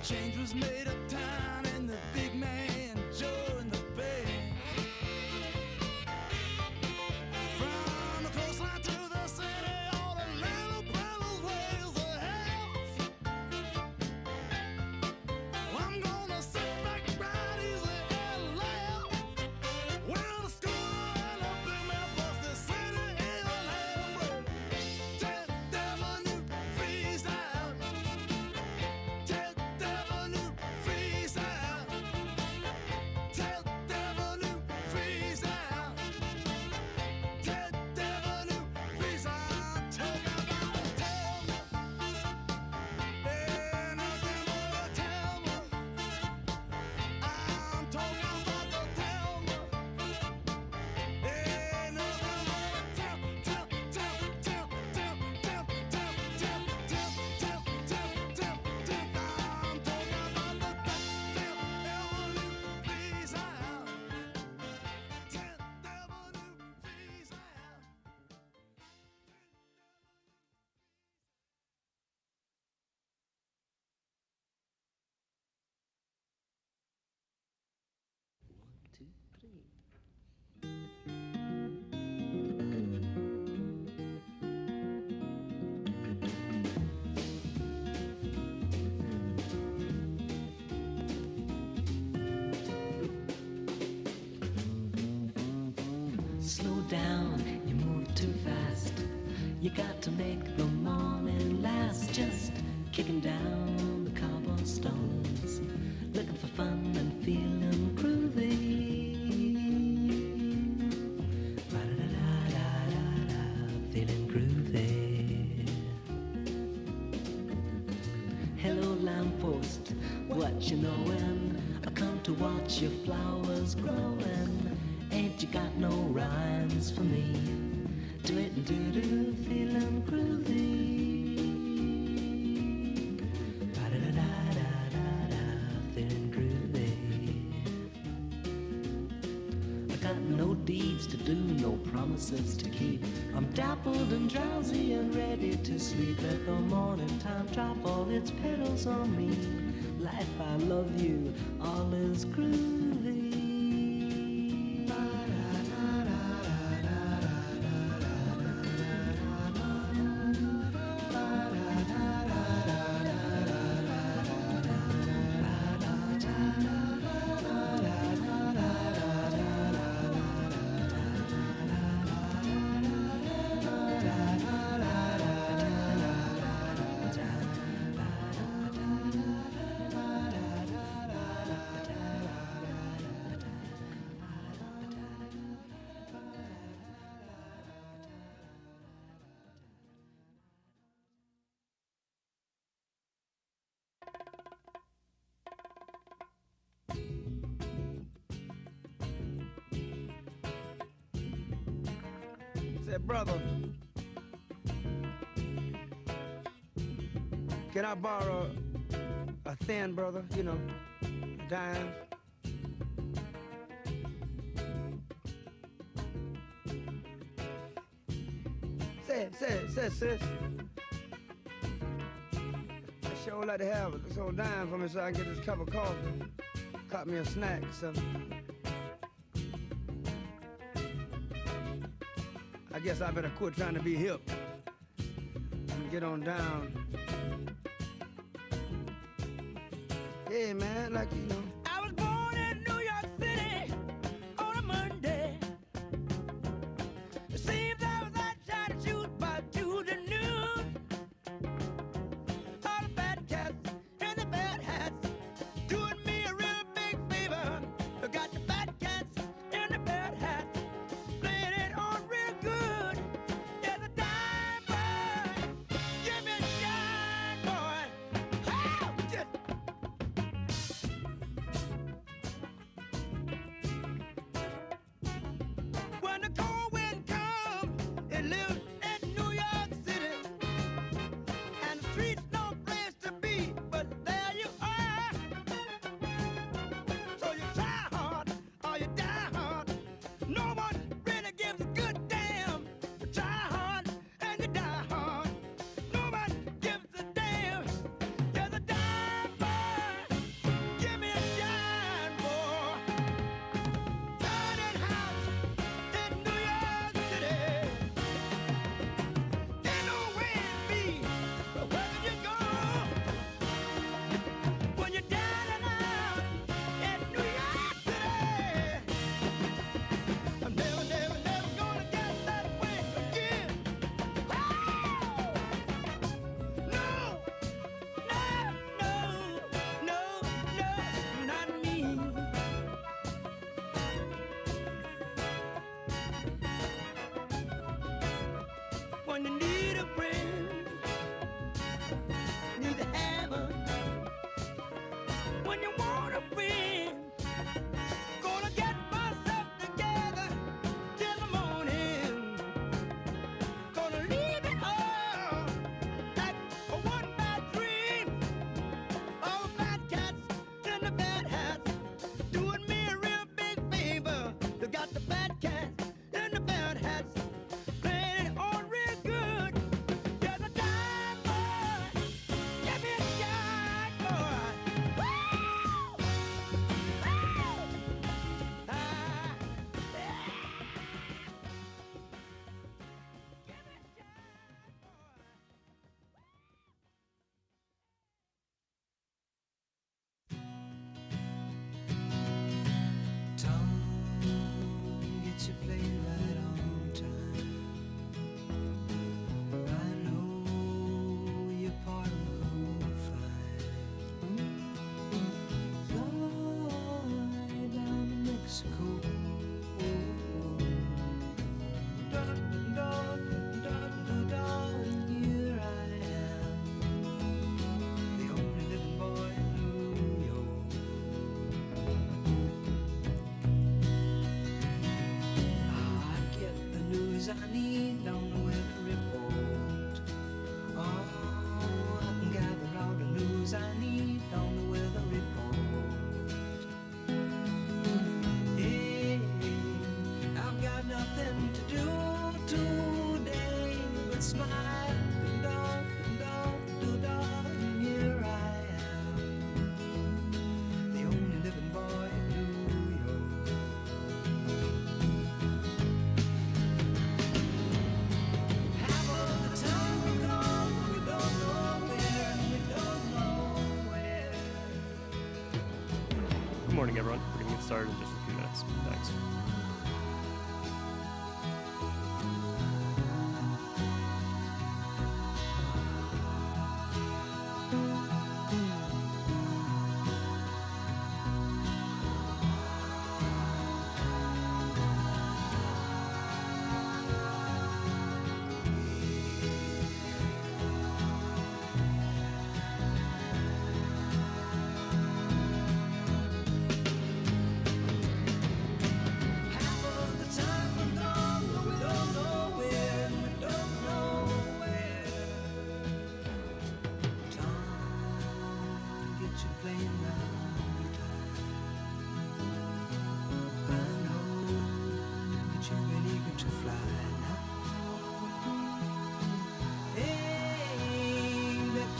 Change was made uptown and the big man joined the band. From the coastline to the city, all the little brothers ways ahead. I'm gonna sit back right easy and laugh. Well, the schooner and the big man plus the city is an airplane. Tenth Avenue freestyle. Tenth Avenue freestyle. Tenth Avenue freestyle. Tenth Avenue freestyle. Talk about Thelma. Ain't nothing but a Thelma. I'm talking about the Thelma. Ain't nothing but a Two, three. Slow down, you move too fast. You got to make the morning last. Just kicking down the cobblestones, looking for fun and feeling groovy. Ba-da-da-da-da-da, feeling groovy. Hello lamppost, what you knowin'? I come to watch your flowers growin'. Ain't you got no rhymes for me? Do it and do-do, feeling groovy. Ba-da-da-da-da-da, feeling groovy. I got no deeds to do, no promises to keep. I'm dappled and drowsy and ready to sleep. Let the morning time drop all its petals on me. Life, I love you, all is groovy. Said, brother, can I borrow a thin, brother, you know, a dime? Say it, sis. I sure like to have this old dime for me so I can get this cup of coffee. Caught me a snack or something. I guess I better quit trying to be hip and get on down. Hey, man, like, you know. I was born in New York City on a Monday. It seems I was out trying to shoot by Tuesday noon. All the bad cats and the bad hats doing me a real big favor. I got the bad cats and the bad hats playing it on real good. There's a dime boy, give me a shine boy. Oh, just when the cold wind comes, it lives in New York City, and the streets no place to be, but there you are. So you try hard or you die hard. No one really gives a good damn. You try hard and you die hard. No one gives a damn. There's a dime boy, morning, everyone. We're going to get started in just a few minutes. Thanks.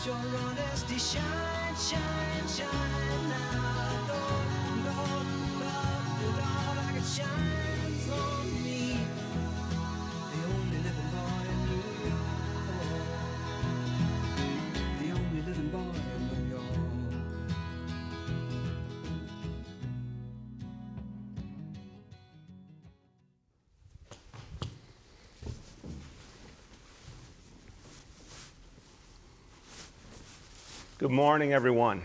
Your honesty shine, shine, shine now, Lord, like it shines on me, the only living boy in New York, the only living boy in New York. Good morning, everyone.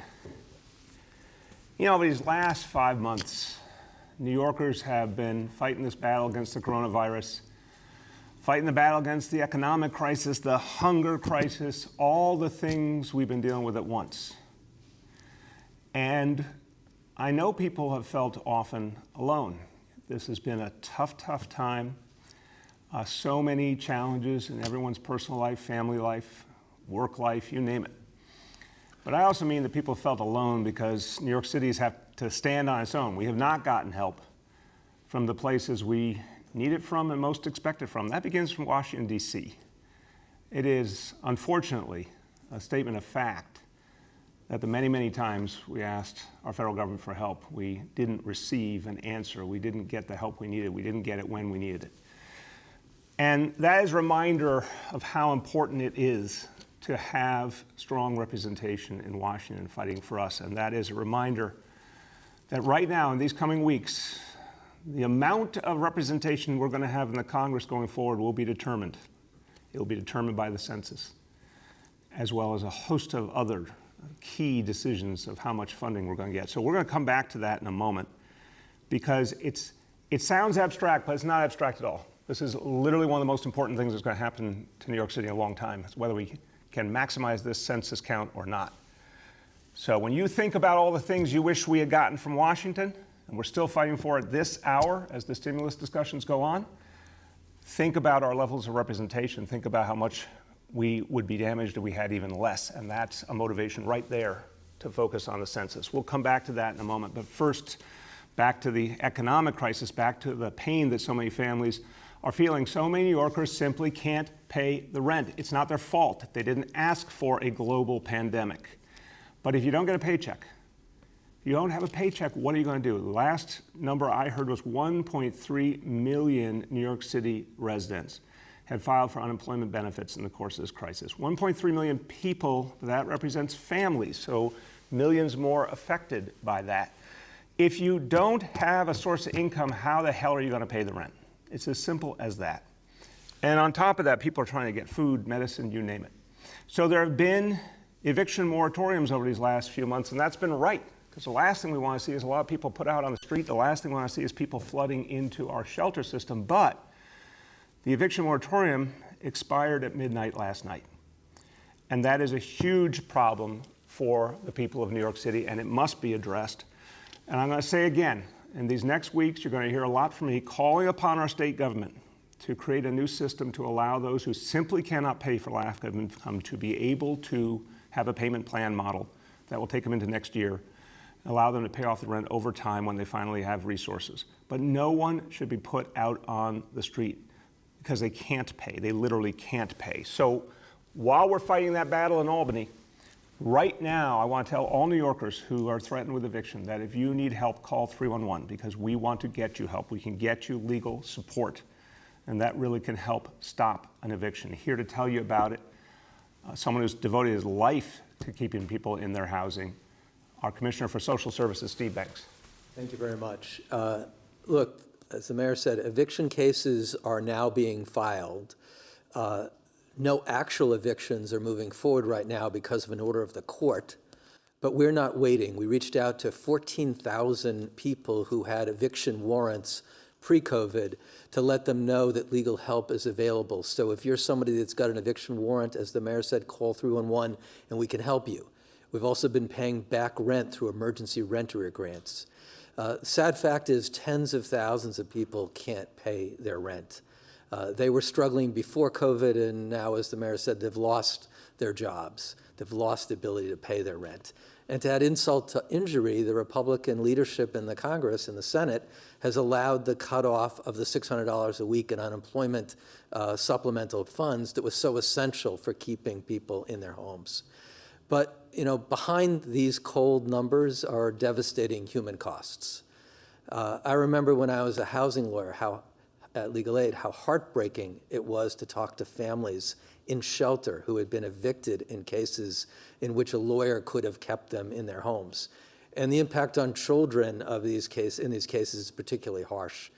You know, these last 5 months, New Yorkers have been fighting this battle against the coronavirus, fighting the battle against the economic crisis, the hunger crisis, all the things we've been dealing with at once. And I know people have felt often alone. This has been a tough, tough time. So many challenges in everyone's personal life, family life, work life, you name it. But I also mean that people felt alone because New York City has had to stand on its own. We have not gotten help from the places we need it from and most expect it from. That begins from Washington, D.C. It is, unfortunately, a statement of fact that the many, many times we asked our federal government for help, we didn't receive an answer. We didn't get the help we needed. We didn't get it when we needed it. And that is a reminder of how important it is to have strong representation in Washington fighting for us. And that is a reminder that right now, in these coming weeks, the amount of representation we're going to have in the Congress going forward will be determined. It will be determined by the census, as well as a host of other key decisions of how much funding we're going to get. So we're going to come back to that in a moment, because it sounds abstract, but it's not abstract at all. This is literally one of the most important things that's going to happen to New York City in a long time. It's whether we can maximize this census count or not. So when you think about all the things you wish we had gotten from Washington, and we're still fighting for it this hour as the stimulus discussions go on, think about our levels of representation. Think about how much we would be damaged if we had even less. And that's a motivation right there to focus on the census. We'll come back to that in a moment. But first, back to the economic crisis, back to the pain that so many families are feeling. So many New Yorkers simply can't pay the rent. It's not their fault. They didn't ask for a global pandemic. But if you don't get a paycheck, if you don't have a paycheck, what are you going to do? The last number I heard was 1.3 million New York City residents had filed for unemployment benefits in the course of this crisis. 1.3 million people, that represents families, so millions more affected by that. If you don't have a source of income, how the hell are you going to pay the rent? It's as simple as that. And on top of that, people are trying to get food, medicine, you name it. So there have been eviction moratoriums over these last few months, and that's been right, because the last thing we want to see is a lot of people put out on the street. The last thing we want to see is people flooding into our shelter system. But the eviction moratorium expired at midnight last night. And that is a huge problem for the people of New York City, and it must be addressed. And I'm going to say again, in these next weeks, you're going to hear a lot from me calling upon our state government to create a new system to allow those who simply cannot pay for lack of income to be able to have a payment plan model that will take them into next year, allow them to pay off the rent over time when they finally have resources. But no one should be put out on the street because they can't pay. They literally can't pay. So while we're fighting that battle in Albany, right now, I want to tell all New Yorkers who are threatened with eviction that if you need help, call 311, because we want to get you help. We can get you legal support, and that really can help stop an eviction. Here to tell you about it, someone who's devoted his life to keeping people in their housing, our Commissioner for Social Services, Steve Banks. Thank you very much. Look, as the mayor said, eviction cases are now being filed. No actual evictions are moving forward right now because of an order of the court, but we're not waiting. We reached out to 14,000 people who had eviction warrants pre-COVID to let them know that legal help is available. So if you're somebody that's got an eviction warrant, as the mayor said, call 311 and we can help you. We've also been paying back rent through emergency renter grants. Sad fact is tens of thousands of people can't pay their rent. They were struggling before COVID, and now, as the mayor said, they've lost their jobs. They've lost the ability to pay their rent. And to add insult to injury, the Republican leadership in the Congress and the Senate has allowed the cutoff of the $600 a week in unemployment supplemental funds that was so essential for keeping people in their homes. But behind these cold numbers are devastating human costs. I remember when I was a housing lawyer at Legal Aid, how heartbreaking it was to talk to families in shelter who had been evicted in cases in which a lawyer could have kept them in their homes. And the impact on children in these cases is particularly harsh.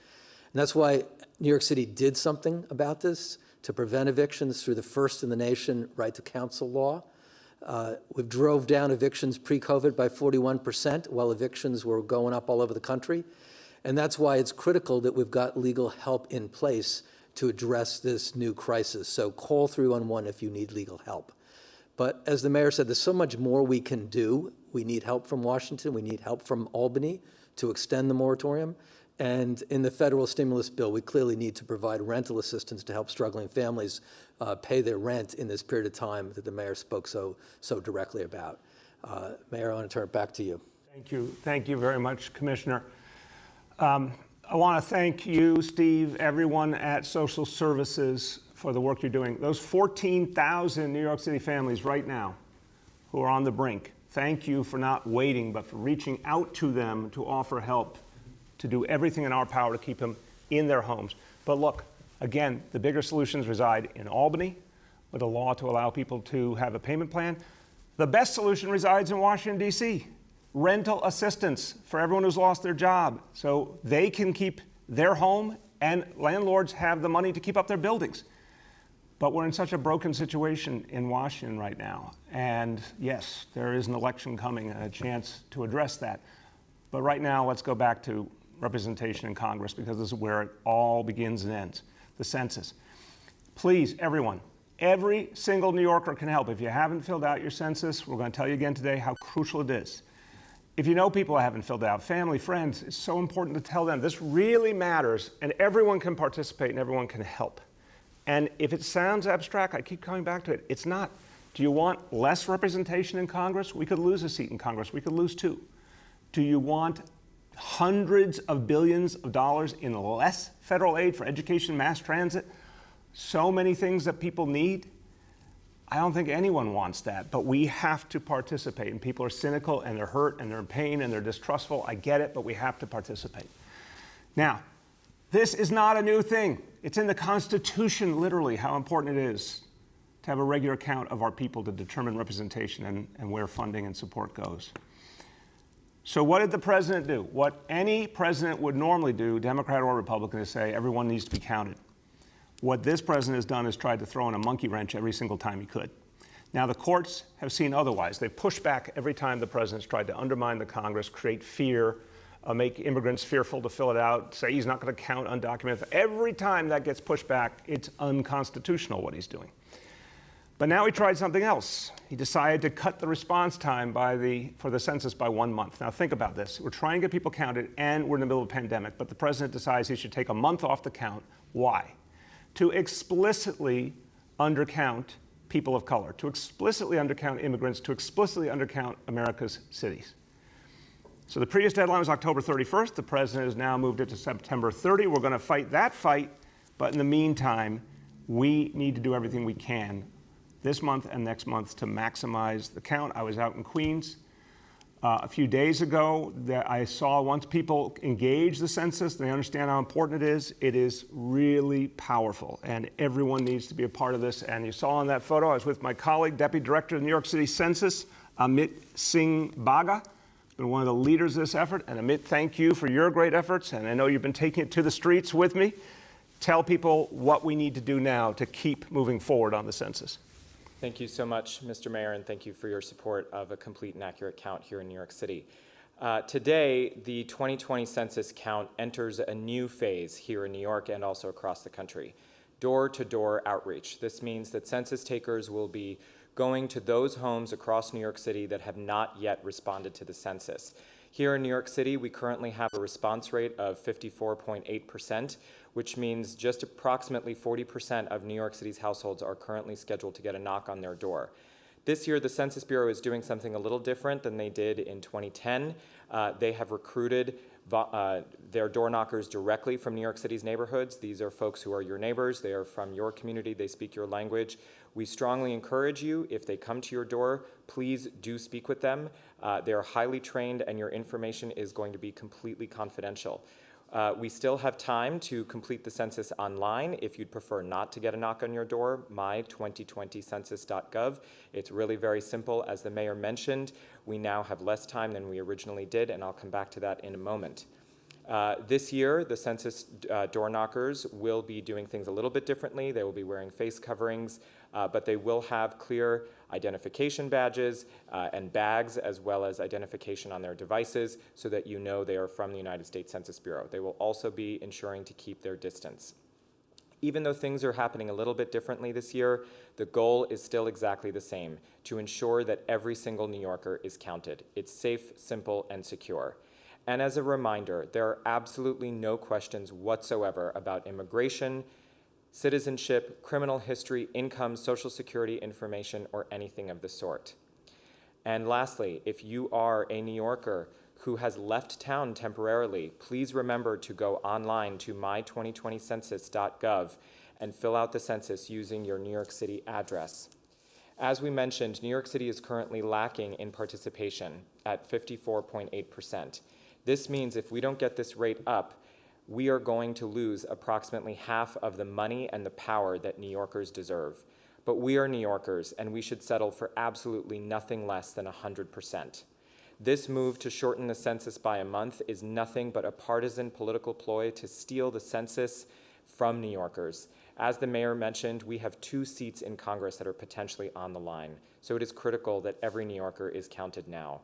And that's why New York City did something about this to prevent evictions through the first in the nation right to counsel law. We've drove down evictions pre-COVID by 41%, while evictions were going up all over the country. And that's why it's critical that we've got legal help in place to address this new crisis. So call 311 if you need legal help. But as the mayor said, there's so much more we can do. We need help from Washington. We need help from Albany to extend the moratorium. And in the federal stimulus bill, we clearly need to provide rental assistance to help struggling families pay their rent in this period of time that the mayor spoke so directly about. Mayor, I want to turn it back to you. Thank you. Thank you very much, Commissioner. I want to thank you, Steve, everyone at Social Services for the work you're doing. Those 14,000 New York City families right now who are on the brink, thank you for not waiting, but for reaching out to them to offer help, to do everything in our power to keep them in their homes. But look, again, the bigger solutions reside in Albany with a law to allow people to have a payment plan. The best solution resides in Washington, D.C. Rental assistance for everyone who's lost their job so they can keep their home and landlords have the money to keep up their buildings. But we're in such a broken situation in Washington right now. And yes, there is an election coming and a chance to address that. But right now, let's go back to representation in Congress, because this is where it all begins and ends, the census. Please, everyone, every single New Yorker can help. If you haven't filled out your census, we're going to tell you again today how crucial it is. If you know people that haven't filled out, family, friends, it's so important to tell them this really matters, and everyone can participate and everyone can help. And if it sounds abstract, I keep coming back to it. It's not. Do you want less representation in Congress? We could lose a seat in Congress. We could lose two. Do you want hundreds of billions of dollars in less federal aid for education, mass transit? So many things that people need. I don't think anyone wants that, but we have to participate. And people are cynical and they're hurt and they're in pain and they're distrustful. I get it, but we have to participate. Now, this is not a new thing. It's in the Constitution, literally, how important it is to have a regular count of our people to determine representation and where funding and support goes. So what did the president do? What any president would normally do, Democrat or Republican, is say everyone needs to be counted. What this president has done is tried to throw in a monkey wrench every single time he could. Now, the courts have seen otherwise. They've pushed back every time the president's tried to undermine the Congress, create fear, make immigrants fearful to fill it out, say he's not going to count undocumented. Every time that gets pushed back, it's unconstitutional what he's doing. But now he tried something else. He decided to cut the response time for the census by 1 month. Now think about this. We're trying to get people counted and we're in the middle of a pandemic, but the president decides he should take a month off the count. Why? To explicitly undercount people of color, to explicitly undercount immigrants, to explicitly undercount America's cities. So the previous deadline was October 31st. The president has now moved it to September 30. We're going to fight that fight, but in the meantime, we need to do everything we can this month and next month to maximize the count. I was out in Queens a few days ago that I saw once people engage the census, they understand how important it is really powerful, and everyone needs to be a part of this. And you saw in that photo, I was with my colleague, Deputy Director of the New York City Census, Amit Singh Baga, been one of the leaders of this effort. And Amit, thank you for your great efforts. And I know you've been taking it to the streets with me. Tell people what we need to do now to keep moving forward on the census. Thank you so much, Mr. Mayor, and thank you for your support of a complete and accurate count here in New York City. Today, the 2020 census count enters a new phase here in New York and also across the country. Door-to-door outreach. This means that census takers will be going to those homes across New York City that have not yet responded to the census. Here in New York City, we currently have a response rate of 54.8%, which means just approximately 40% of New York City's households are currently scheduled to get a knock on their door. This year, the Census Bureau is doing something a little different than they did in 2010. They have recruited their door knockers directly from New York City's neighborhoods. These are folks who are your neighbors. They are from your community. They speak your language. We strongly encourage you, if they come to your door, please do speak with them. They are highly trained, and your information is going to be completely confidential. We still have time to complete the census online if you'd prefer not to get a knock on your door, my2020census.gov. It's really very simple. As the mayor mentioned, we now have less time than we originally did, and I'll come back to that in a moment. This year, the census door knockers will be doing things a little bit differently. They will be wearing face coverings, but they will have clear identification badges and bags, as well as identification on their devices, so that you know they are from the United States Census Bureau. They will also be ensuring to keep their distance. Even though things are happening a little bit differently this year, the goal is still exactly the same: to ensure that every single New Yorker is counted. It's safe, simple, and secure. And as a reminder, there are absolutely no questions whatsoever about immigration, citizenship, criminal history, income, Social Security information, or anything of the sort. And lastly, if you are a New Yorker who has left town temporarily, please remember to go online to my2020census.gov and fill out the census using your New York City address. As we mentioned, New York City is currently lacking in participation at 54.8%. This means if we don't get this rate up, we are going to lose approximately half of the money and the power that New Yorkers deserve. But we are New Yorkers, and we should settle for absolutely nothing less than 100%. This move to shorten the census by a month is nothing but a partisan political ploy to steal the census from New Yorkers. As the mayor mentioned, we have 2 seats in Congress that are potentially on the line, so it is critical that every New Yorker is counted now.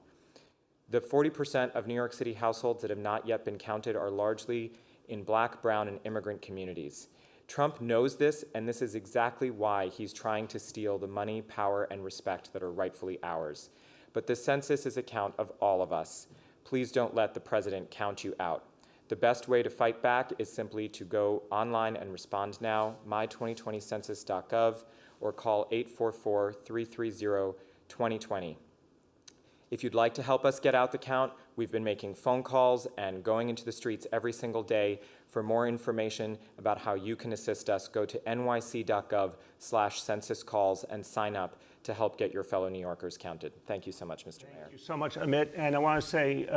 The 40% of New York City households that have not yet been counted are largely in Black, brown, and immigrant communities. Trump knows this, and this is exactly why he's trying to steal the money, power, and respect that are rightfully ours. But the census is a count of all of us. Please don't let the president count you out. The best way to fight back is simply to go online and respond now, my2020census.gov, or call 844-330-2020. If you'd like to help us get out the count, we've been making phone calls and going into the streets every single day. For more information about how you can assist us, go to nyc.gov/census calls and sign up to help get your fellow New Yorkers counted. Thank you so much, Mr. Mayor. Thank you so much, Amit. And I want to say,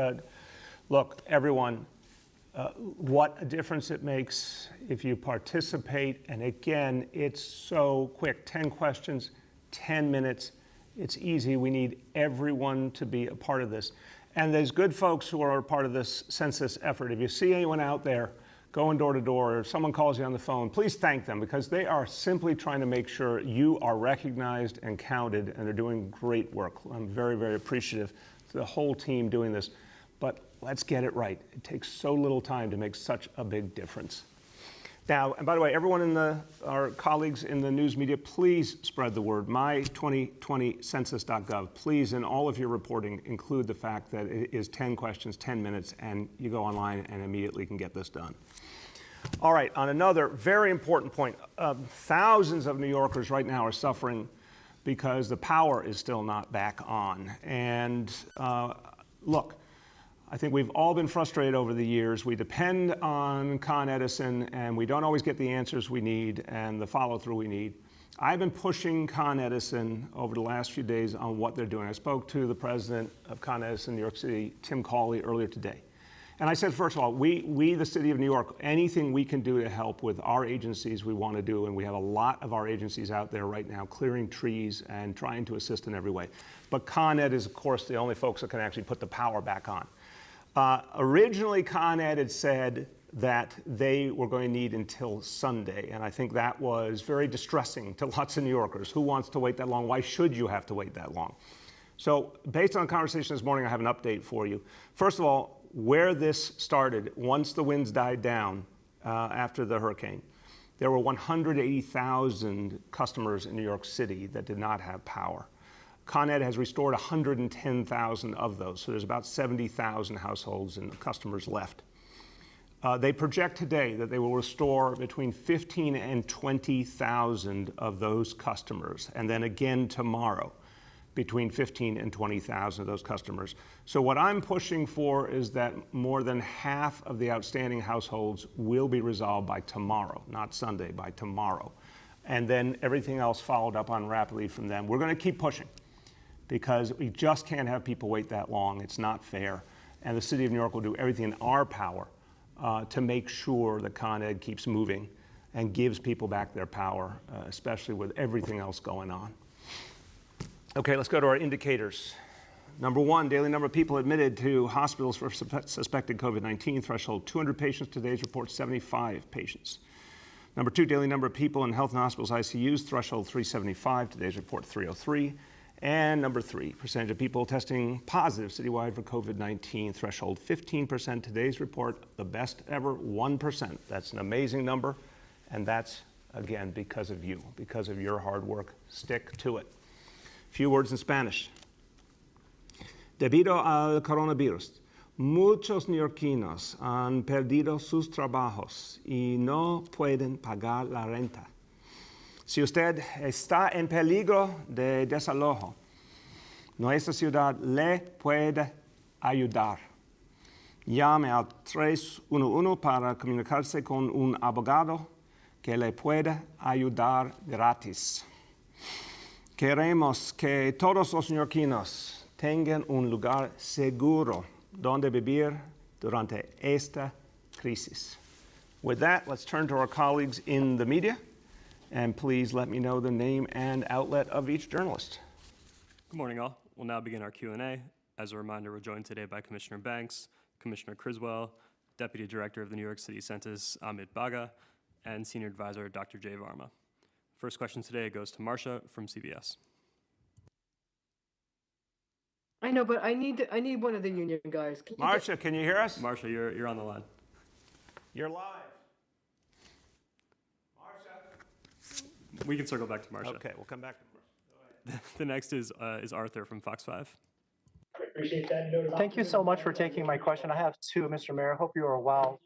look, everyone, what a difference it makes if you participate. And again, it's so quick. 10 questions, 10 minutes. It's easy. We need everyone to be a part of this. And there's good folks who are a part of this census effort. If you see anyone out there going door to door, or someone calls you on the phone, please thank them, because they are simply trying to make sure you are recognized and counted, and they're doing great work. I'm very, very appreciative to the whole team doing this. But let's get it right. It takes so little time to make such a big difference. Now, and by the way, everyone in our colleagues in the news media, please spread the word. My2020census.gov. Please, in all of your reporting, include the fact that it is 10 questions, 10 minutes, and you go online and immediately can get this done. All right, on another very important point, thousands of New Yorkers right now are suffering because the power is still not back on. And look, I think we've all been frustrated over the years. We depend on Con Edison, and we don't always get the answers we need and the follow-through we need. I've been pushing Con Edison over the last few days on what they're doing. I spoke to the president of Con Edison New York City, Tim Cawley, earlier today. And I said, first of all, we, the city of New York, anything we can do to help with our agencies, we want to do. And we have a lot of our agencies out there right now clearing trees and trying to assist in every way. But Con Ed is, of course, the only folks that can actually put the power back on. Originally, Con Ed had said that they were going to need until Sunday. And I think that was very distressing to lots of New Yorkers. Who wants to wait that long? Why should you have to wait that long? So based on the conversation this morning, I have an update for you. First of all, where this started, once the winds died down after the hurricane, there were 180,000 customers in New York City that did not have power. Con Ed has restored 110,000 of those, so there's about 70,000 households and customers left. They project today that they will restore between 15 and 20,000 of those customers, and then again tomorrow, between 15 and 20,000 of those customers. So what I'm pushing for is that more than half of the outstanding households will be resolved by tomorrow, not Sunday, by tomorrow. And then everything else followed up on rapidly from them. We're gonna keep pushing because we just can't have people wait that long. It's not fair. And the city of New York will do everything in our power to make sure that Con Ed keeps moving and gives people back their power, especially with everything else going on. Okay, let's go to our indicators. Number one, daily number of people admitted to hospitals for suspected COVID-19 threshold, 200 patients. Today's report, 75 patients. Number two, daily number of people in health and hospitals ICUs, threshold 375. Today's report, 303. And number three, percentage of people testing positive citywide for COVID-19, threshold 15%. Today's report, the best ever, 1%. That's an amazing number. And that's, again, because of you, because of your hard work. Stick to it. Few words in Spanish. Debido al coronavirus, muchos neoyorquinos han perdido sus trabajos y no pueden pagar la renta. Si usted está en peligro de desalojo, nuestra ciudad le puede ayudar. Llame al 311 para comunicarse con un abogado que le puede ayudar gratis. Queremos que todos los neoyorquinos tengan un lugar seguro donde vivir durante esta crisis. With that, let's turn to our colleagues in the media, and please let me know the name and outlet of each journalist. Good morning, all. We'll now begin our Q&A. As a reminder, we're joined today by Commissioner Banks, Commissioner Criswell, Deputy Director of the New York City Census, Amit Baga, and Senior Advisor, Dr. Jay Varma. First question today goes to Marcia from CBS. I know, but I need one of the union guys. Marcia, can you hear us? Marcia, you're on the line. You're live. Marcia. We can circle back to Marcia. Okay, we'll come back to Marcia. The next is Arthur from Fox 5. Appreciate that. Thank you so much for taking my question. I have two, Mr. Mayor. Hope you are well.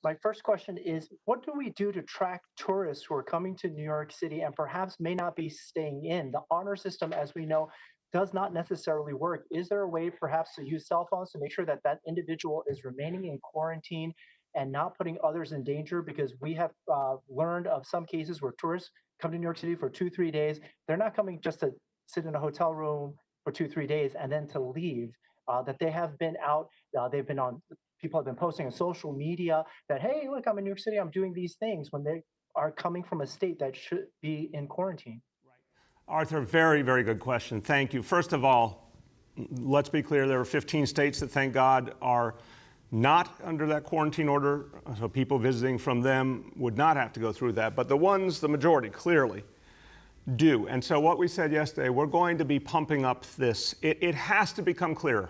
My first question is, what do we do to track tourists who are coming to New York City and perhaps may not be staying in? The honor system, as we know, does not necessarily work. Is there a way perhaps to use cell phones to make sure that that individual is remaining in quarantine and not putting others in danger? Because we have learned of some cases where tourists come to New York City for 2-3 days. They're not coming just to sit in a hotel room for 2-3 days and then to leave, that they have been out, they've been on, people have been posting on social media that, hey, look, I'm in New York City, I'm doing these things, when they are coming from a state that should be in quarantine. Arthur, very, very good question. Thank you. First of all, let's be clear, there are 15 states that, thank God, are not under that quarantine order, so people visiting from them would not have to go through that. But the ones, the majority, clearly do. And so what we said yesterday, we're going to be pumping up this. It has to become clear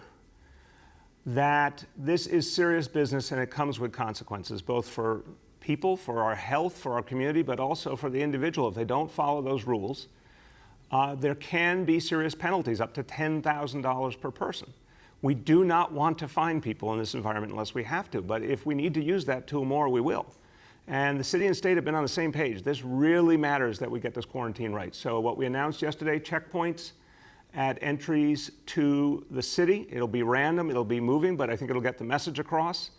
that this is serious business and it comes with consequences, both for people, for our health, for our community, but also for the individual. If they don't follow those rules, there can be serious penalties, up to $10,000 per person. We do not want to fine people in this environment unless we have to, but if we need to use that tool more, we will. And the city and state have been on the same page. This really matters that we get this quarantine right. So what we announced yesterday, checkpoints at entries to the city. It'll be random, it'll be moving, but I think it'll get the message across.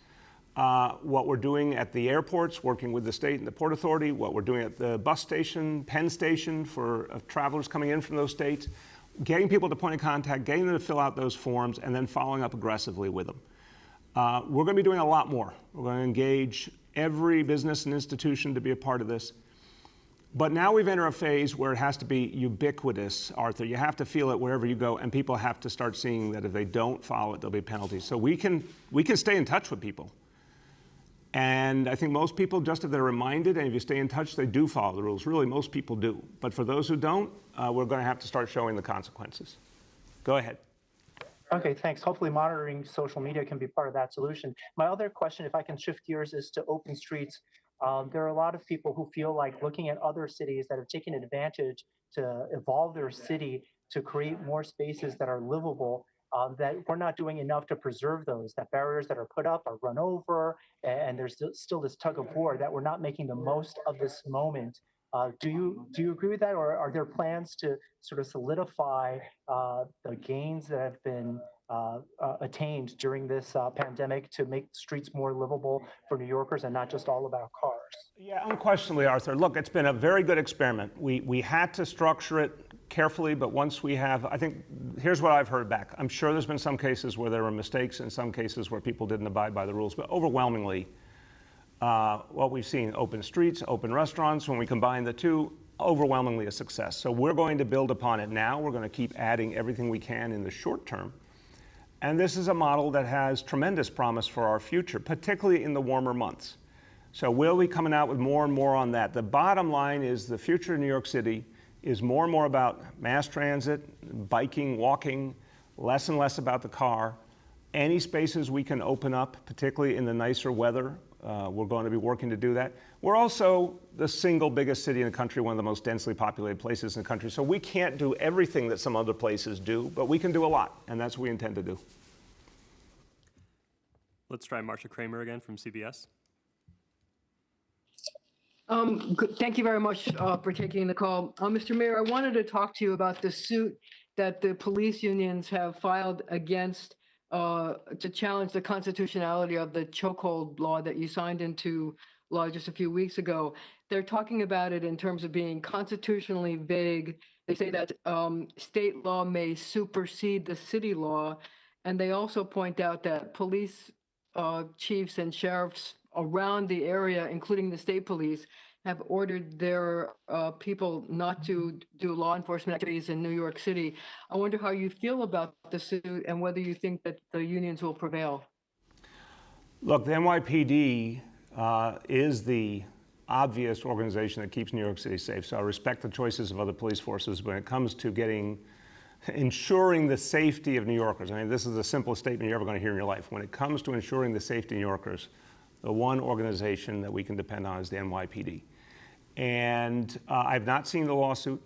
What we're doing at the airports, working with the state and the Port Authority, what we're doing at the bus station, Penn Station for travelers coming in from those states, getting people to point of contact, getting them to fill out those forms, and then following up aggressively with them. We're going to be doing a lot more. We're going to engage every business and institution to be a part of this. But now we've entered a phase where it has to be ubiquitous, Arthur. You have to feel it wherever you go, and people have to start seeing that if they don't follow it, there'll be penalties. So we can stay in touch with people. And I think most people, just if they're reminded, and if you stay in touch, they do follow the rules. Really, most people do. But for those who don't, we're going to have to start showing the consequences. Go ahead. Okay, thanks. Hopefully monitoring social media can be part of that solution. My other question, if I can shift gears, is to open streets. There are a lot of people who feel like looking at other cities that have taken advantage to evolve their city to create more spaces that are livable, that we're not doing enough to preserve those, that barriers that are put up are run over, and there's still this tug of war that we're not making the most of this moment. Do you agree with that, or are there plans to sort of solidify the gains that have been attained during this pandemic to make streets more livable for New Yorkers and not just all about cars? Yeah, unquestionably, Arthur. Look, it's been a very good experiment. We had to structure it carefully, but once we have, I think, here's what I've heard back. I'm sure there's been some cases where there were mistakes and some cases where people didn't abide by the rules, but overwhelmingly, what we've seen, open streets, open restaurants, when we combine the two, overwhelmingly a success. So we're going to build upon it now. We're going to keep adding everything we can in the short term. And this is a model that has tremendous promise for our future, particularly in the warmer months. So we'll be coming out with more and more on that. The bottom line is the future of New York City is more and more about mass transit, biking, walking, less and less about the car. Any spaces we can open up, particularly in the nicer weather, we're going to be working to do that. We're also the single biggest city in the country, one of the most densely populated places in the country. So we can't do everything that some other places do, but we can do a lot, and that's what we intend to do. Let's try Marsha Kramer again from CBS. Thank you very much for taking the call. Mr. Mayor, I wanted to talk to you about the suit that the police unions have filed against to challenge the constitutionality of the chokehold law that you signed into law just a few weeks ago. They're talking about it in terms of being constitutionally vague. They say that state law may supersede the city law. And they also point out that police chiefs and sheriffs around the area, including the state police, have ordered their people not to do law enforcement activities in New York City. I wonder how you feel about the suit and whether you think that the unions will prevail. Look, the NYPD is the obvious organization that keeps New York City safe. So I respect the choices of other police forces when it comes to ensuring the safety of New Yorkers. I mean, this is the simplest statement you're ever going to hear in your life. When it comes to ensuring the safety of New Yorkers, the one organization that we can depend on is the NYPD. And I've not seen the lawsuit,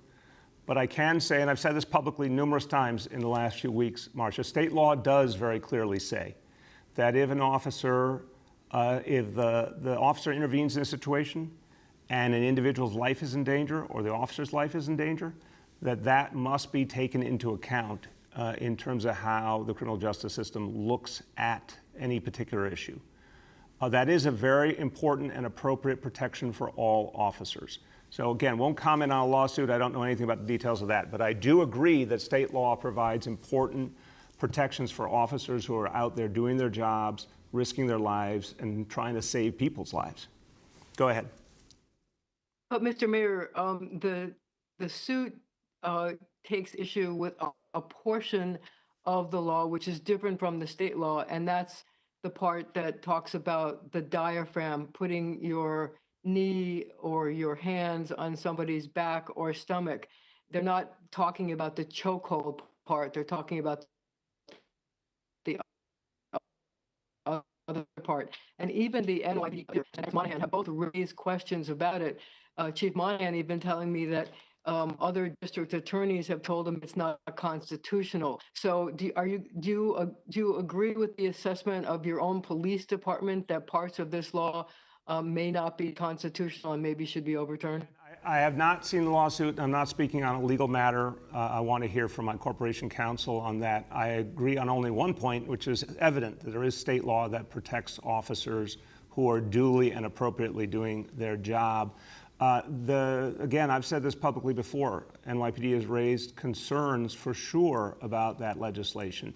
but I can say, and I've said this publicly numerous times in the last few weeks, Marsha, state law does very clearly say that if an officer, if the officer intervenes in a situation and an individual's life is in danger or the officer's life is in danger, that must be taken into account in terms of how the criminal justice system looks at any particular issue. That is a very important and appropriate protection for all officers. So again, won't comment on a lawsuit. I don't know anything about the details of that, but I do agree that state law provides important protections for officers who are out there doing their jobs, risking their lives, and trying to save people's lives. Go ahead. But Mr. Mayor, the suit takes issue with a portion of the law which is different from the state law, and that's the part that talks about the diaphragm, putting your knee or your hands on somebody's back or stomach. They're not talking about the chokehold part. They're talking about the other part. And even the NYPD and Monahan have both raised questions about it. Chief Monahan even telling me that other district attorneys have told him it's not constitutional. So do you agree with the assessment of your own police department that parts of this law may not be constitutional and maybe should be overturned? I have not seen the lawsuit. I'm not speaking on a legal matter. I want to hear from my corporation counsel on that. I agree on only one point, which is evident that there is state law that protects officers who are duly and appropriately doing their job. Again, I've said this publicly before, NYPD has raised concerns for sure about that legislation.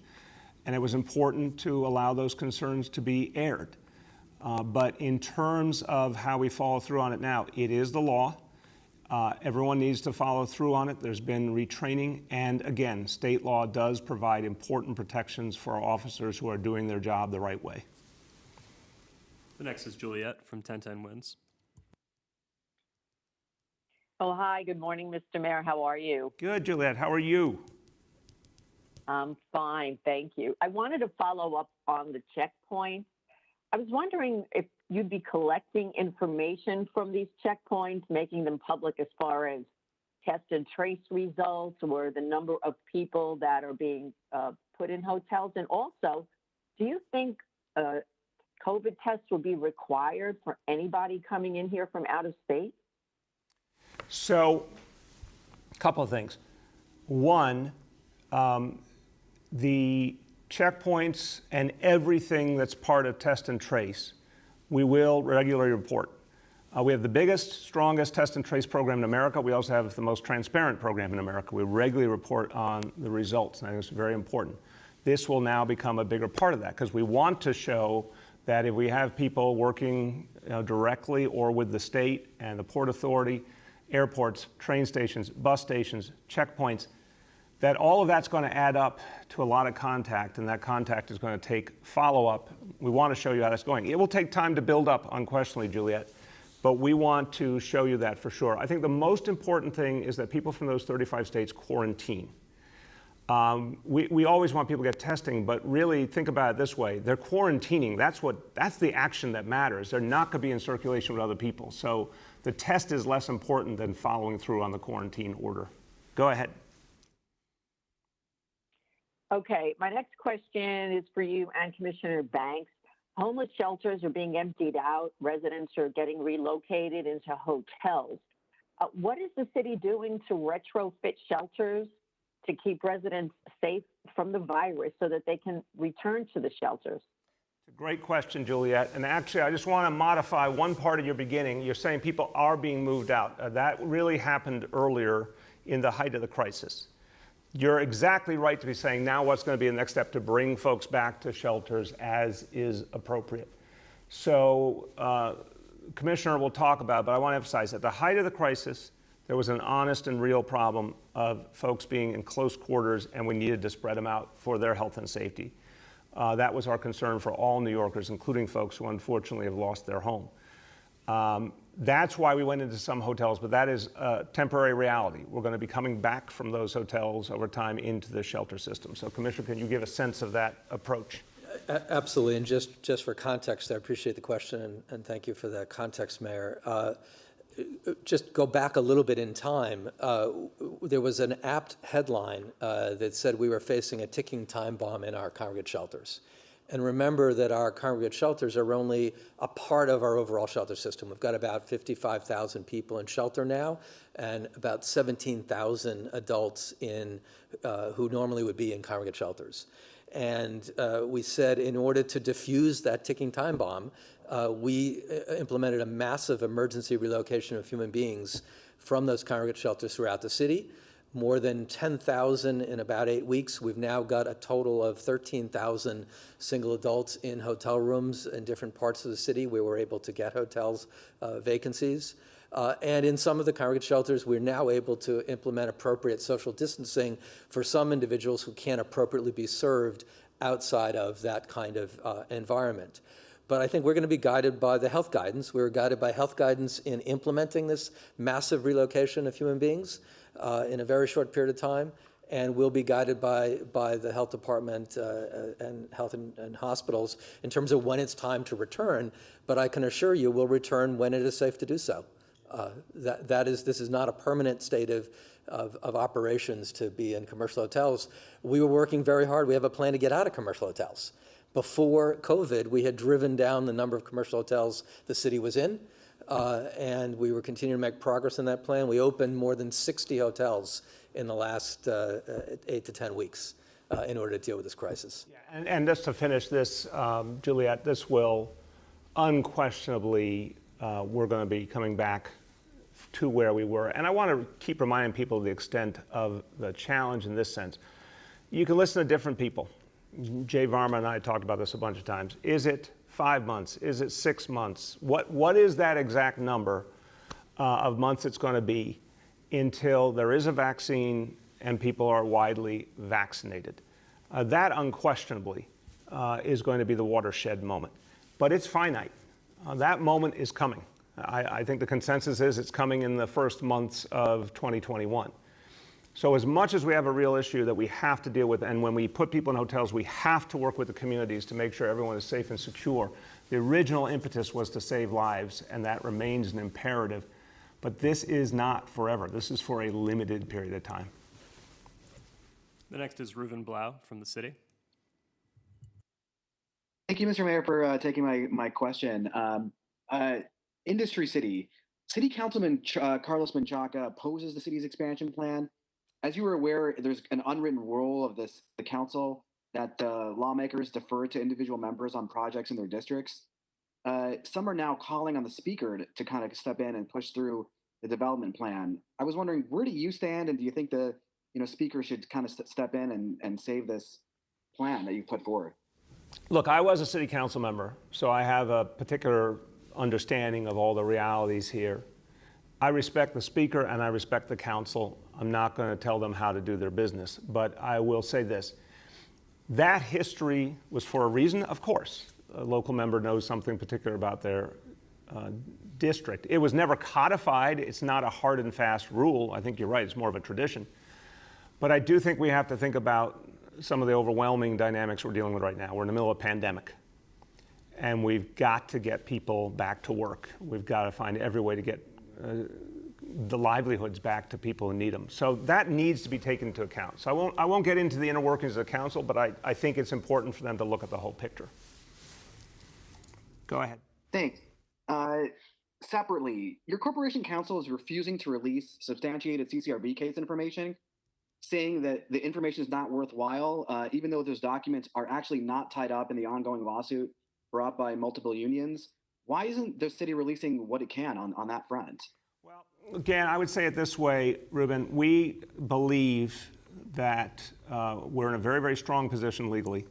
and it was important to allow those concerns to be aired. But in terms of how we follow through on it now, it is the law. Everyone needs to follow through on it. There's been retraining, and again, state law does provide important protections for our officers who are doing their job the right way. The next is Juliet from 1010 Wins. Oh, hi. Good morning, Mr. Mayor. How are you? Good, Juliet. How are you? I'm fine. Thank you. I wanted to follow up on the checkpoints. I was wondering if you'd be collecting information from these checkpoints, making them public as far as test and trace results or the number of people that are being put in hotels. And also, do you think COVID tests will be required for anybody coming in here from out of state? So, a couple of things. One, the checkpoints and everything that's part of test and trace, we will regularly report. We have the biggest, strongest test and trace program in America. We also have the most transparent program in America. We regularly report on the results, and I think it's very important. This will now become a bigger part of that because we want to show that if we have people working directly or with the state and the Port Authority, airports, train stations, bus stations, checkpoints, that all of that's going to add up to a lot of contact, and that contact is going to take follow-up. We want to show you how that's going. It will take time to build up, unquestionably, Juliet, but we want to show you that for sure. I think the most important thing is that people from those 35 states quarantine. We always want people to get testing, but really think about it this way. They're quarantining. That's the action that matters. They're not going to be in circulation with other people. So the test is less important than following through on the quarantine order. Go ahead. Okay, my next question is for you and Commissioner Banks. Homeless shelters are being emptied out. Residents are getting relocated into hotels. What is the city doing to retrofit shelters to keep residents safe from the virus so that they can return to the shelters? It's a great question, Juliet. And actually, I just want to modify one part of your beginning. You're saying people are being moved out. That really happened earlier in the height of the crisis. You're exactly right to be saying now what's going to be the next step to bring folks back to shelters as is appropriate. So, Commissioner will talk about it, but I want to emphasize at the height of the crisis, there was an honest and real problem of folks being in close quarters, and we needed to spread them out for their health and safety. That was our concern for all New Yorkers, including folks who unfortunately have lost their home. That's why we went into some hotels, but that is a temporary reality. We're going to be coming back from those hotels over time into the shelter system. So, Commissioner, can you give a sense of that approach? Absolutely, and just for context, I appreciate the question, and thank you for that context, Mayor. Just go back a little bit in time. There was an apt headline that said we were facing a ticking time bomb in our congregate shelters. And remember that our congregate shelters are only a part of our overall shelter system. We've got about 55,000 people in shelter now, and about 17,000 adults who normally would be in congregate shelters. And we said in order to defuse that ticking time bomb, we implemented a massive emergency relocation of human beings from those congregate shelters throughout the city. More than 10,000 in about 8 weeks. We've now got a total of 13,000 single adults in hotel rooms in different parts of the city where we're able to get hotels vacancies. And in some of the congregate shelters, we're now able to implement appropriate social distancing for some individuals who can't appropriately be served outside of that kind of environment. But I think we're going to be guided by the health guidance. We were guided by health guidance in implementing this massive relocation of human beings in a very short period of time, and we'll be guided by the health department and health and hospitals in terms of when it's time to return. But I can assure you we'll return when it is safe to do so. This is not a permanent state of operations to be in commercial hotels. We were working very hard. We have a plan to get out of commercial hotels. Before COVID, we had driven down the number of commercial hotels the city was in. And we were continuing to make progress in that plan. We opened more than 60 hotels in the last 8 to 10 weeks in order to deal with this crisis. Yeah, and just to finish this, Juliet, this will unquestionably, we're going to be coming back to where we were. And I want to keep reminding people of the extent of the challenge in this sense. You can listen to different people. Jay Varma and I talked about this a bunch of times. Is it 5 months? Is it 6 months? What is that exact number of months it's going to be until there is a vaccine and people are widely vaccinated? That unquestionably is going to be the watershed moment. But it's finite. That moment is coming. I think the consensus is it's coming in the first months of 2021. So as much as we have a real issue that we have to deal with, and when we put people in hotels, we have to work with the communities to make sure everyone is safe and secure. The original impetus was to save lives, and that remains an imperative. But this is not forever. This is for a limited period of time. The next is Reuven Blau from the city. Thank you, Mr. Mayor, for taking my question. Industry City. City Councilman Carlos Menchaca opposes the city's expansion plan. As you were aware, there's an unwritten rule of the council that lawmakers defer to individual members on projects in their districts. Some are now calling on the speaker to kind of step in and push through the development plan. I was wondering, where do you stand, and do you think the speaker should kind of step in and save this plan that you put forward? Look, I was a city council member, so I have a particular understanding of all the realities here. I respect the speaker and I respect the council. I'm not going to tell them how to do their business, but I will say this. That history was for a reason, of course. A local member knows something particular about their district. It was never codified. It's not a hard and fast rule. I think you're right. It's more of a tradition. But I do think we have to think about some of the overwhelming dynamics we're dealing with right now. We're in the middle of a pandemic, and we've got to get people back to work. We've got to find every way to get the livelihoods back to people who need them. So that needs to be taken into account. So I won't get into the inner workings of the council, but I think it's important for them to look at the whole picture. Go ahead. Thanks. Separately, your corporation counsel is refusing to release substantiated CCRB case information, saying that the information is not worthwhile, even though those documents are actually not tied up in the ongoing lawsuit brought by multiple unions. Why isn't the city releasing what it can on that front? Well, again, I would say it this way, Reuben. We believe that we're in a very, very strong position legally,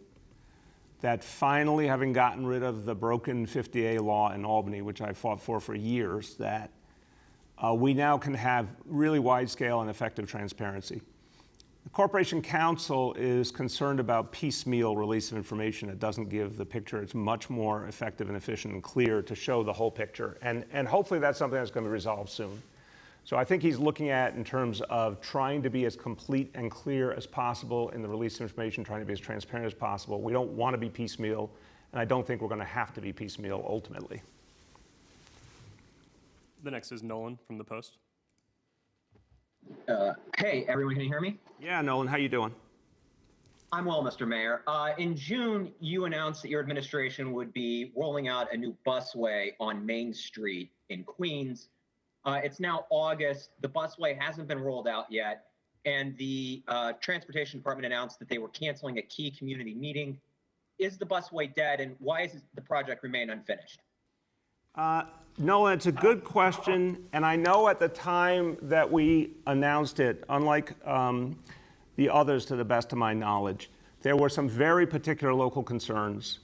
that finally having gotten rid of the broken 50A law in Albany, which I fought for years, that we now can have really wide-scale and effective transparency. The Corporation Counsel is concerned about piecemeal release of information. It doesn't give the picture. It's much more effective and efficient and clear to show the whole picture. And hopefully that's something that's going to be resolved soon. So I think he's looking at in terms of trying to be as complete and clear as possible in the release of information, trying to be as transparent as possible. We don't want to be piecemeal, and I don't think we're going to have to be piecemeal ultimately. The next is Nolan from the Post. Hey, everyone, can you hear me? Yeah, Nolan, how you doing? I'm well, Mr. Mayor. In June, you announced that your administration would be rolling out a new busway on Main Street in Queens. It's now August. The busway hasn't been rolled out yet, and the Transportation Department announced that they were canceling a key community meeting. Is the busway dead, and why does the project remain unfinished? Nolan, it's a good question, and I know at the time that we announced it, unlike the others to the best of my knowledge, there were some very particular local concerns,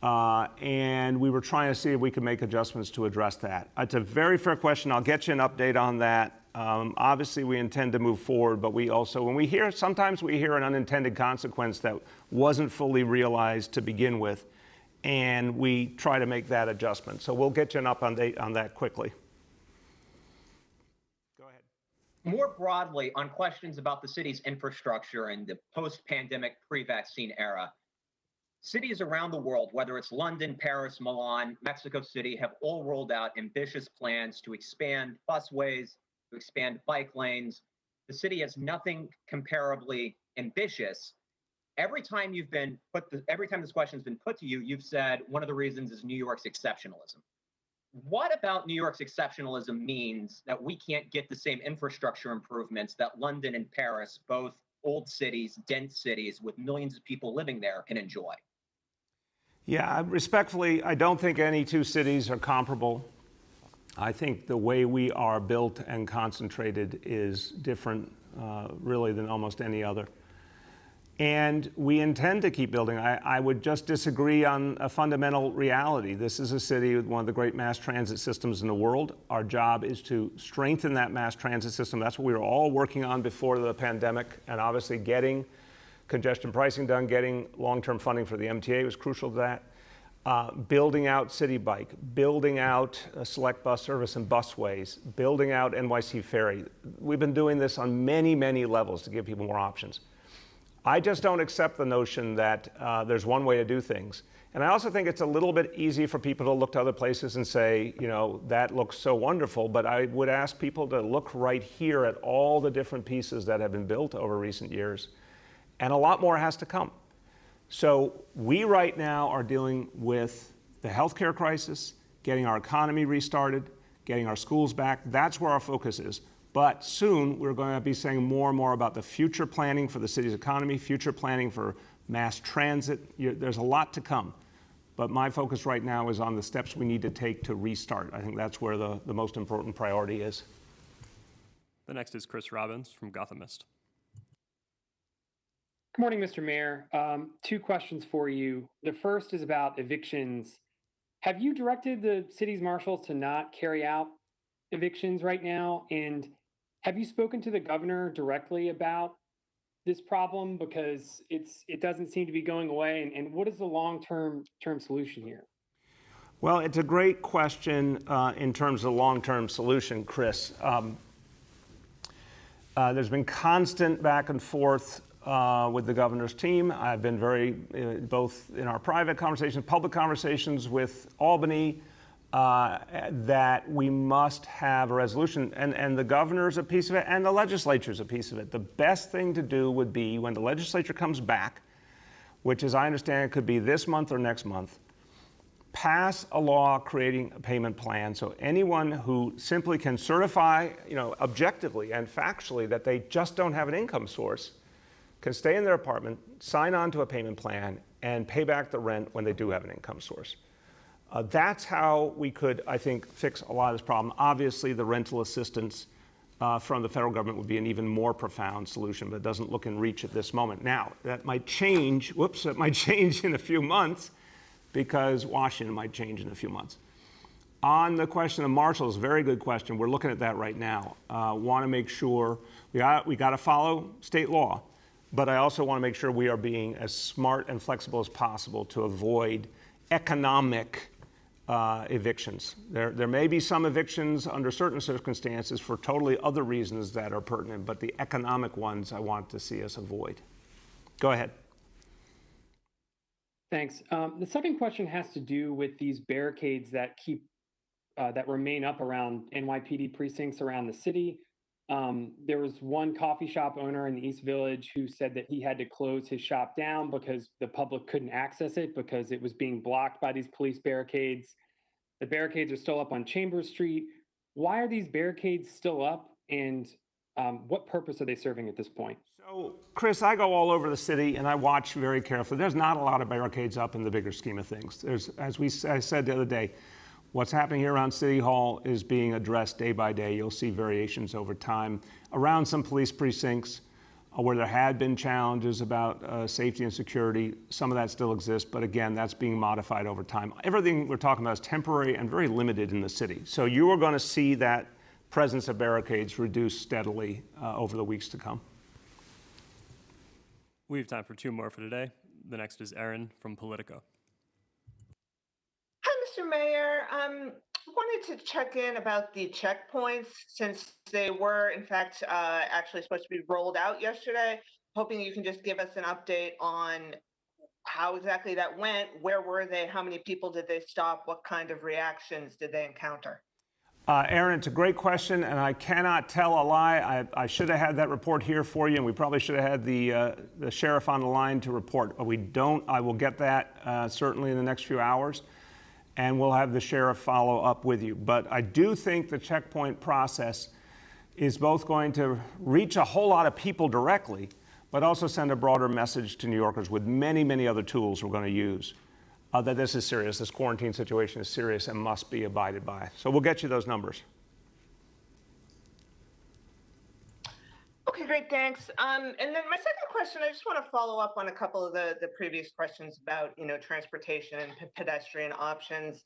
and we were trying to see if we could make adjustments to address that. It's a very fair question. I'll get you an update on that. Obviously, we intend to move forward, but we also, sometimes we hear an unintended consequence that wasn't fully realized to begin with, and we try to make that adjustment. So we'll get you an update on that quickly. Go ahead. More broadly, on questions about the city's infrastructure and the post-pandemic pre-vaccine era, cities around the world, whether it's London, Paris, Milan, Mexico City, have all rolled out ambitious plans to expand busways, to expand bike lanes. The city has nothing comparably ambitious. Every time this question's been put to you, you've said one of the reasons is New York's exceptionalism. What about New York's exceptionalism means that we can't get the same infrastructure improvements that London and Paris, both old cities, dense cities with millions of people living there, can enjoy? Yeah, respectfully, I don't think any two cities are comparable. I think the way we are built and concentrated is different, really, than almost any other. And we intend to keep building. I would just disagree on a fundamental reality. This is a city with one of the great mass transit systems in the world. Our job is to strengthen that mass transit system. That's what we were all working on before the pandemic. And obviously getting congestion pricing done, getting long-term funding for the MTA was crucial to that. Building out City Bike, building out a select bus service and busways, building out NYC Ferry. We've been doing this on many, many levels to give people more options. I just don't accept the notion that there's one way to do things. And I also think it's a little bit easy for people to look to other places and say, you know, that looks so wonderful, but I would ask people to look right here at all the different pieces that have been built over recent years. And a lot more has to come. So we right now are dealing with the healthcare crisis, getting our economy restarted, getting our schools back. That's where our focus is. But soon we're going to be saying more and more about the future planning for the city's economy, future planning for mass transit. There's a lot to come. But my focus right now is on the steps we need to take to restart. I think that's where the most important priority is. The next is Chris Robbins from Gothamist. Good morning, Mr. Mayor. Two questions for you. The first is about evictions. Have you directed the city's marshals to not carry out evictions right now? And have you spoken to the governor directly about this problem? Because it doesn't seem to be going away. And what is the long-term solution here? Well, it's a great question in terms of long-term solution, Chris. There's been constant back and forth with the governor's team. I've been both in our private conversations, public conversations with Albany, that we must have a resolution. And the governor's a piece of it, and the legislature's a piece of it. The best thing to do would be when the legislature comes back, which as I understand it could be this month or next month, pass a law creating a payment plan so anyone who simply can certify, objectively and factually that they just don't have an income source can stay in their apartment, sign on to a payment plan, and pay back the rent when they do have an income source. That's how we could, I think, fix a lot of this problem. Obviously, the rental assistance from the federal government would be an even more profound solution, but it doesn't look in reach at this moment. Now, that might change, it might change in a few months because Washington might change in a few months. On the question of marshals, very good question. We're looking at that right now. Want to make sure we got to follow state law, but I also want to make sure we are being as smart and flexible as possible to avoid economic evictions. There may be some evictions under certain circumstances for totally other reasons that are pertinent, but the economic ones I want to see us avoid. Go ahead. Thanks. The second question has to do with these barricades that remain up around NYPD precincts around the city. There was one coffee shop owner in the East Village who said that he had to close his shop down because the public couldn't access it because it was being blocked by these police barricades. The barricades are still up on Chambers Street. Why are these barricades still up, and what purpose are they serving at this point? So, Chris, I go all over the city and I watch very carefully. There's not a lot of barricades up in the bigger scheme of things. There's, I said the other day, what's happening here around City Hall is being addressed day by day. You'll see variations over time around some police precincts where there had been challenges about safety and security. Some of that still exists, but again, that's being modified over time. Everything we're talking about is temporary and very limited in the city. So you are going to see that presence of barricades reduce steadily over the weeks to come. We have time for two more for today. The next is Erin from Politico. Hi, Mr. Mayor. Wanted to check in about the checkpoints since they were, in fact, actually supposed to be rolled out yesterday. Hoping you can just give us an update on how exactly that went. Where were they? How many people did they stop? What kind of reactions did they encounter? Erin, it's a great question, and I cannot tell a lie. I should have had that report here for you, and we probably should have had the sheriff on the line to report, but we don't. I will get that certainly in the next few hours, and we'll have the sheriff follow up with you. But I do think the checkpoint process is both going to reach a whole lot of people directly, but also send a broader message to New Yorkers with many, many other tools we're going to use. That this is serious, this quarantine situation is serious and must be abided by. So we'll get you those numbers. Okay, great, thanks. And then my second question, I just want to follow up on a couple of the previous questions about, transportation and pedestrian options.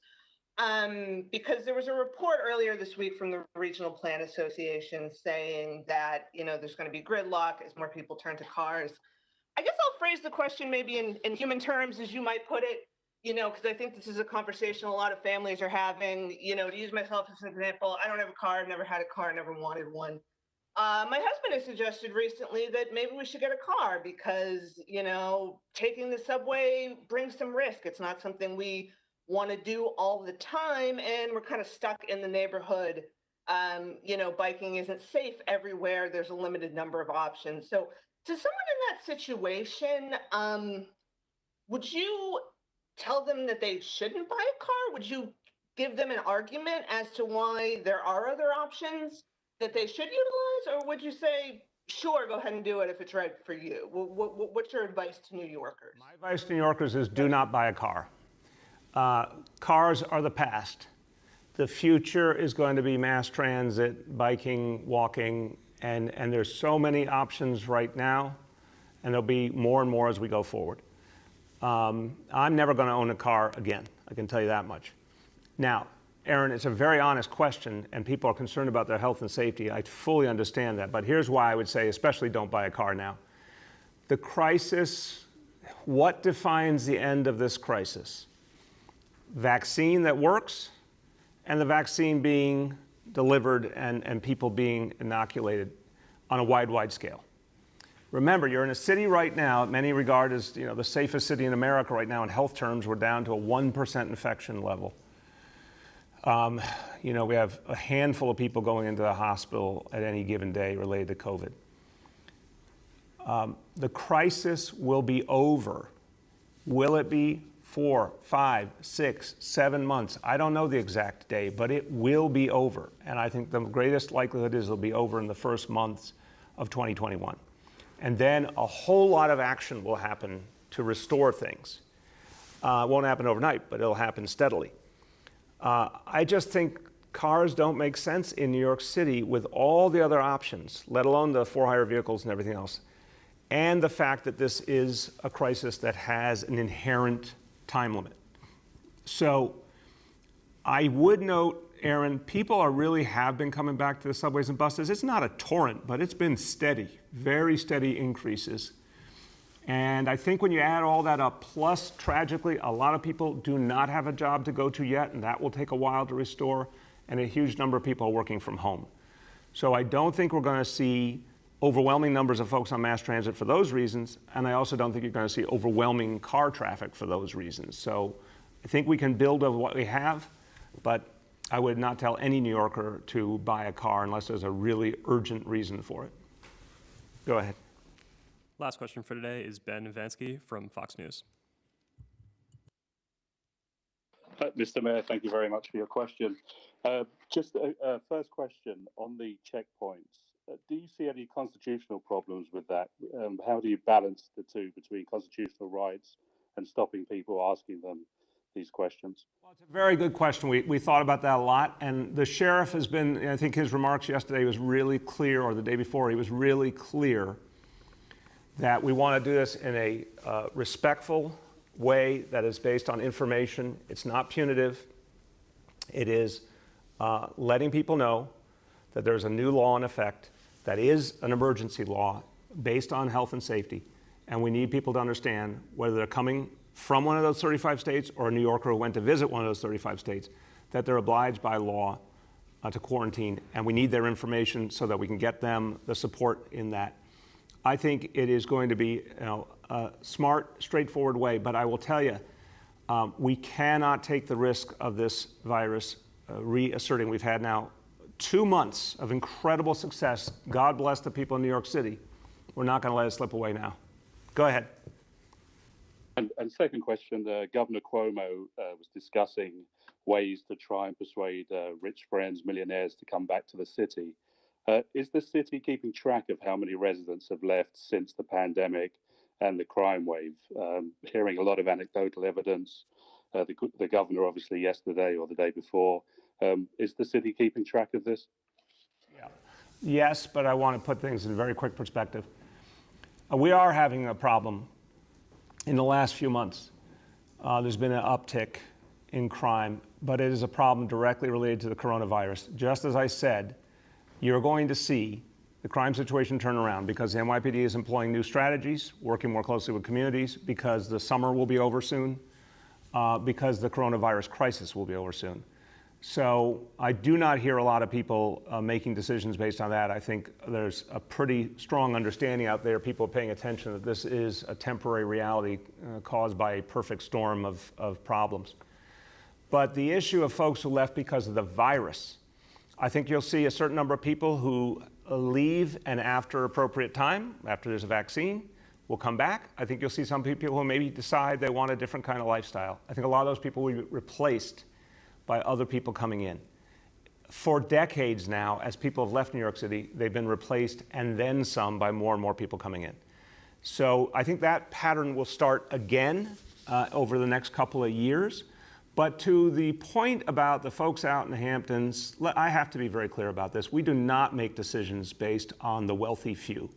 Because there was a report earlier this week from the Regional Plan Association saying that, there's going to be gridlock as more people turn to cars. I guess I'll phrase the question maybe in human terms, as you might put it, because I think this is a conversation a lot of families are having. To use myself as an example, I don't have a car, I've never had a car, never wanted one. My husband has suggested recently that maybe we should get a car because, taking the subway brings some risk. It's not something we want to do all the time, and we're kind of stuck in the neighborhood. Biking isn't safe everywhere. There's a limited number of options. So to someone in that situation, would you tell them that they shouldn't buy a car? Would you give them an argument as to why there are other options that they should utilize? Or would you say, sure, go ahead and do it if it's right for you? What's your advice to New Yorkers? My advice to New Yorkers is do not buy a car. Cars are the past. The future is going to be mass transit, biking, walking, and there's so many options right now, and there'll be more and more as we go forward. I'm never going to own a car again, I can tell you that much. Now, Aaron, it's a very honest question, and people are concerned about their health and safety. I fully understand that, but here's why I would say especially don't buy a car now. The crisis, what defines the end of this crisis? Vaccine that works, and the vaccine being delivered and people being inoculated on a wide scale. Remember, you're in a city right now, many regard as the safest city in America right now in health terms. We're down to a 1% infection level. We have a handful of people going into the hospital at any given day related to COVID. The crisis will be over. Will it be 4, 5, 6, 7 months? I don't know the exact day, but it will be over. And I think the greatest likelihood is it'll be over in the first months of 2021. And then a whole lot of action will happen to restore things. It won't happen overnight, but it'll happen steadily. I just think cars don't make sense in New York City with all the other options, let alone the for-hire vehicles and everything else. And the fact that this is a crisis that has an inherent time limit. So I would note, Aaron, people really have been coming back to the subways and buses. It's not a torrent, but it's been steady, very steady increases. And I think when you add all that up, plus tragically, a lot of people do not have a job to go to yet, and that will take a while to restore, and a huge number of people are working from home. So I don't think we're going to see overwhelming numbers of folks on mass transit for those reasons, and I also don't think you're going to see overwhelming car traffic for those reasons. So I think we can build on what we have, but I would not tell any New Yorker to buy a car unless there's a really urgent reason for it. Go ahead. Last question for today is Ben Vansky from Fox News. Mr. Mayor, thank you very much for your question. Just a first question on the checkpoints. Do you see any constitutional problems with that? How do you balance the two between constitutional rights and stopping people asking them these questions? Well, it's a very good question. We thought about that a lot, and the sheriff has been, I think his remarks yesterday was really clear, or the day before, he was really clear that we want to do this in a respectful way that is based on information. It's not punitive. It is letting people know that there's a new law in effect that is an emergency law based on health and safety. And we need people to understand whether they're coming from one of those 35 states or a New Yorker who went to visit one of those 35 states, that they're obliged by law to quarantine. And we need their information so that we can get them the support in that. I think it is going to be a smart, straightforward way, but I will tell you, we cannot take the risk of this virus reasserting. We've had now 2 months of incredible success. God bless the people in New York City. We're not going to let it slip away now. Go ahead. And second question, Governor Cuomo was discussing ways to try and persuade rich friends, millionaires to come back to the city. Is the city keeping track of how many residents have left since the pandemic and the crime wave? Hearing a lot of anecdotal evidence. The governor, obviously, yesterday or the day before. Is the city keeping track of this? Yes, but I want to put things in very quick perspective. We are having a problem in the last few months. There's been an uptick in crime, but it is a problem directly related to the coronavirus. Just as I said, you're going to see the crime situation turn around because the NYPD is employing new strategies, working more closely with communities, because the summer will be over soon, because the coronavirus crisis will be over soon. So I do not hear a lot of people making decisions based on that. I think there's a pretty strong understanding out there, people paying attention, that this is a temporary reality caused by a perfect storm of problems. But the issue of folks who left because of the virus, I think you'll see a certain number of people who leave and after appropriate time, after there's a vaccine, will come back. I think you'll see some people who maybe decide they want a different kind of lifestyle. I think a lot of those people will be replaced by other people coming in. For decades now, as people have left New York City, they've been replaced and then some by more and more people coming in. So I think that pattern will start again over the next couple of years. But to the point about the folks out in the Hamptons, I have to be very clear about this. We do not make decisions based on the wealthy few.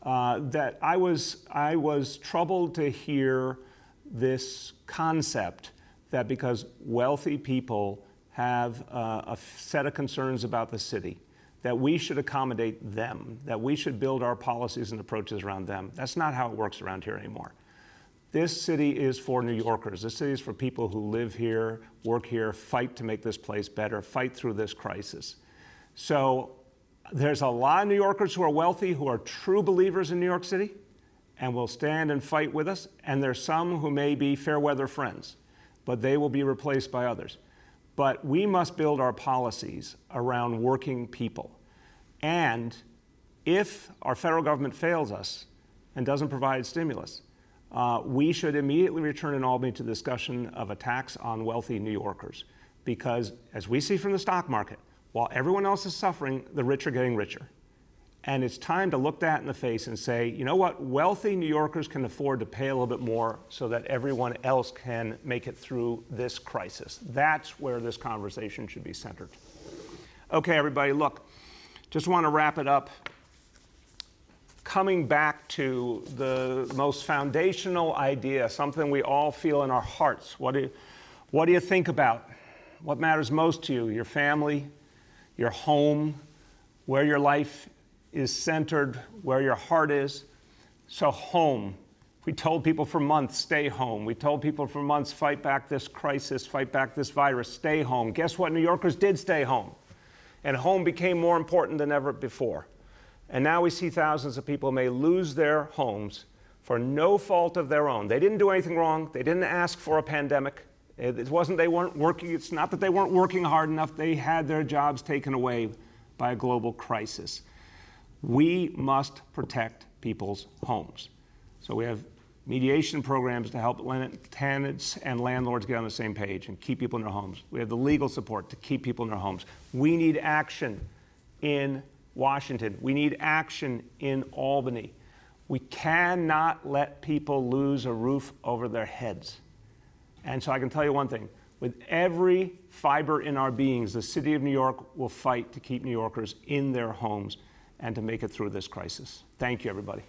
That I was troubled to hear this concept that because wealthy people have a set of concerns about the city, that we should accommodate them, that we should build our policies and approaches around them. That's not how it works around here anymore. This city is for New Yorkers. This city is for people who live here, work here, fight to make this place better, fight through this crisis. So there's a lot of New Yorkers who are wealthy, who are true believers in New York City and will stand and fight with us. And there's some who may be fair weather friends, but they will be replaced by others. But we must build our policies around working people. And if our federal government fails us and doesn't provide stimulus, we should immediately return in Albany to the discussion of a tax on wealthy New Yorkers. Because as we see from the stock market, while everyone else is suffering, the rich are getting richer. And it's time to look that in the face and say, you know what, wealthy New Yorkers can afford to pay a little bit more so that everyone else can make it through this crisis. That's where this conversation should be centered. Okay, everybody, look, just want to wrap it up. Coming back to the most foundational idea, something we all feel in our hearts. What do you think about? What matters most to you? Your family, your home, where your life is centered, where your heart is. So home. We told people for months, stay home. We told people for months, fight back this crisis, fight back this virus, stay home. Guess what? New Yorkers did stay home. And home became more important than ever before. And now we see thousands of people may lose their homes for no fault of their own. They didn't do anything wrong. They didn't ask for a pandemic. It wasn't they weren't working. It's not that they weren't working hard enough. They had their jobs taken away by a global crisis. We must protect people's homes. So we have mediation programs to help tenants and landlords get on the same page and keep people in their homes. We have the legal support to keep people in their homes. We need action in Washington. We need action in Albany. We cannot let people lose a roof over their heads. And so I can tell you one thing, with every fiber in our beings, the city of New York will fight to keep New Yorkers in their homes and to make it through this crisis. Thank you, everybody.